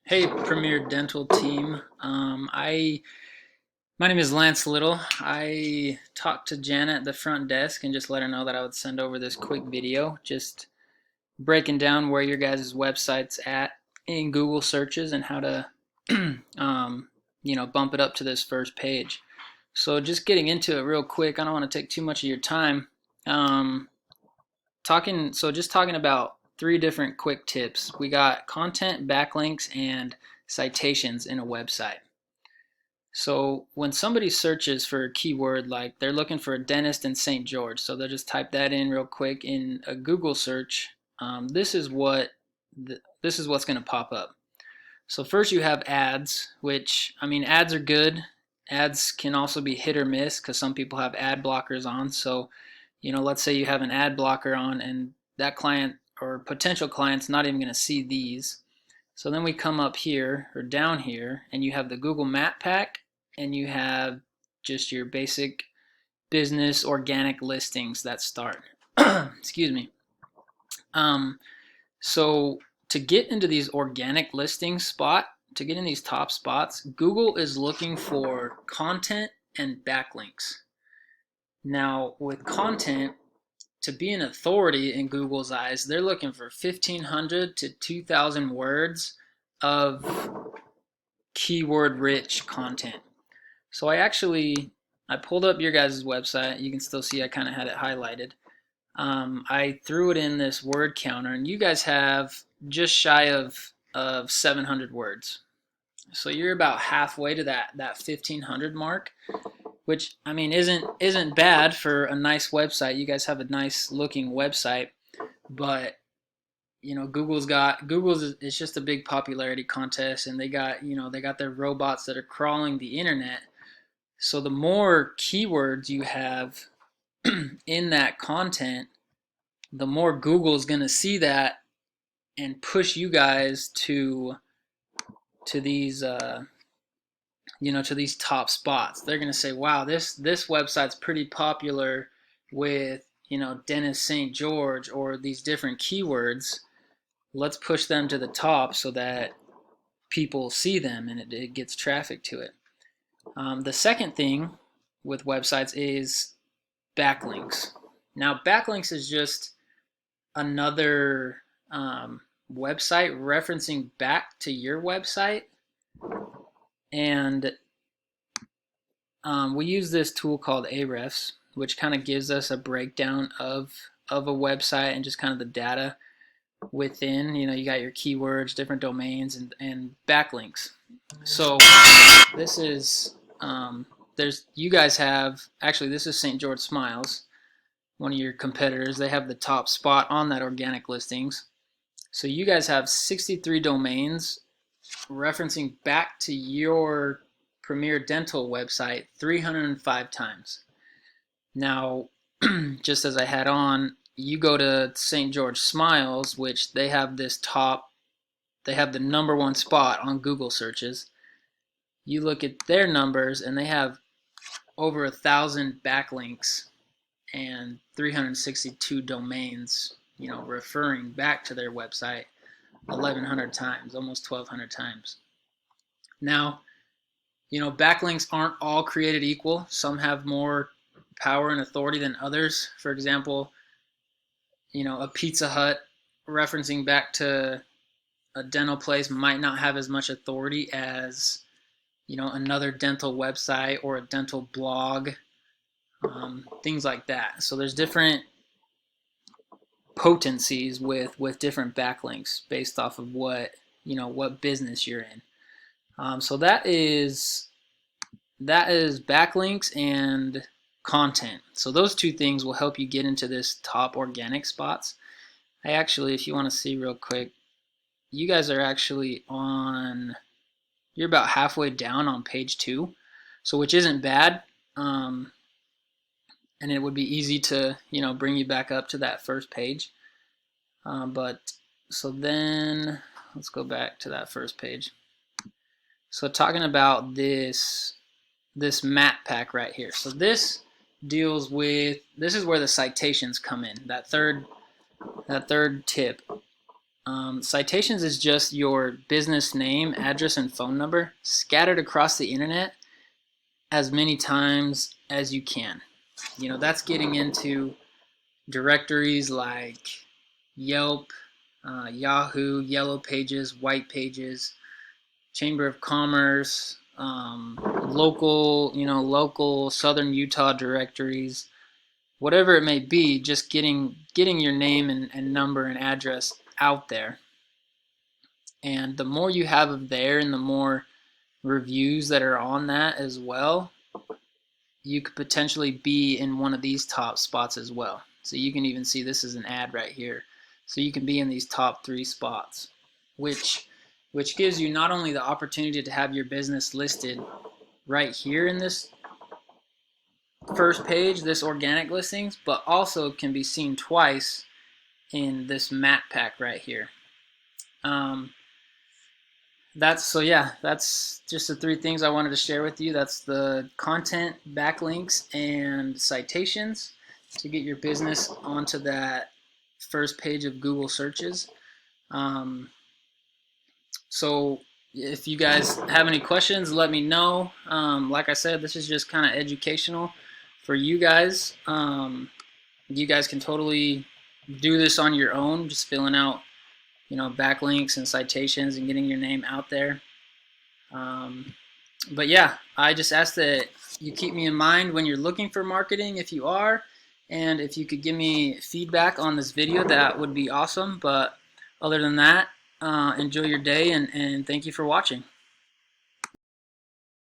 Hey, Premier Dental team. My name is Lance Little. I talked to Janet at the front desk and just let her know that I would send over this quick video, just breaking down where your guys' website's at in Google searches and how to, bump it up to this first page. So just getting into it real quick. I don't want to take too much of your time. Um, just talking about three different quick tips. We got content, backlinks, and citations in a website. So when somebody searches for a keyword, like they're looking for a dentist in St. George, so they'll just type that in real quick in a Google search. This is what's going to pop up. So first you have ads, which ads are good. Ads can also be hit or miss because some people have ad blockers on. So let's say you have an ad blocker on, and that client or potential client's not even going to see these. So then we come up here or down here, and you have the Google Map Pack, and you have just your basic business organic listings that start. Excuse me. Um, so to get into these organic listings to get in these top spots, Google is looking for content and backlinks. Now, with content, to be an authority in Google's eyes, they're looking for 1,500 to 2,000 words of keyword-rich content. So I pulled up your guys' website. You can still see I kind of had it highlighted. I threw it in this word counter, and you guys have just shy of 700 words. So you're about halfway to that 1,500 mark, which isn't bad for a nice website. You guys have a nice looking website, but Google's it's just a big popularity contest, and they got their robots that are crawling the internet. So the more keywords you have in that content, the more Google's going to see that and push you guys to these to these top spots. They're going to say, "Wow, this website's pretty popular with, Dennis St. George or these different keywords. Let's push them to the top so that people see them and it gets traffic to it." The second thing with websites is backlinks. Now, backlinks is just another website referencing back to your website, and we use this tool called Ahrefs, which kind of gives us a breakdown of a website and just kind of the data within. You got your keywords, different domains, and backlinks. So this is there's you guys have actually this is St. George Smiles, one of your competitors. They have the top spot on that organic listings. So you guys have 63 domains referencing back to your Premier Dental website 305 times. Now, just as I had on, you go to St. George Smiles, which they have the number one spot on Google searches. You look at their numbers, and they have over 1,000 backlinks and 362 domains, referring back to their website 1,100 times, almost 1,200 times. Now, backlinks aren't all created equal. Some have more power and authority than others. For example, a Pizza Hut referencing back to a dental place might not have as much authority as, another dental website or a dental blog, things like that. So there's different potencies with different backlinks based off of what business you're in. So that is backlinks and content. So those two things will help you get into this top organic spots. I actually, if you want to see real quick, you guys are actually you're about halfway down on page 2, so which isn't bad. And it would be easy to bring you back up to that first page. But so then let's go back to that first page. So talking about this map pack right here. So this is where the citations come in. That third tip. Citations is just your business name, address, and phone number scattered across the internet as many times as you can. That's getting into directories like Yelp, Yahoo, Yellow Pages, White Pages, Chamber of Commerce, local Southern Utah directories, whatever it may be. Just getting your name and number and address out there. And the more you have of there, and the more reviews that are on that as well, you could potentially be in one of these top spots as well. So you can even see this is an ad right here. So you can be in these top 3 spots, which gives you not only the opportunity to have your business listed right here in this first page, this organic listings, but also can be seen twice in this map pack right here. That's just the 3 things I wanted to share with you. That's the content, backlinks, and citations to get your business onto that first page of Google searches. So if you guys have any questions, let me know. Like I said, this is just kind of educational for you guys. You guys can totally do this on your own, just filling out backlinks and citations and getting your name out there. But yeah, I just ask that you keep me in mind when you're looking for marketing, if you are, and if you could give me feedback on this video, that would be awesome. But other than that, enjoy your day, and thank you for watching.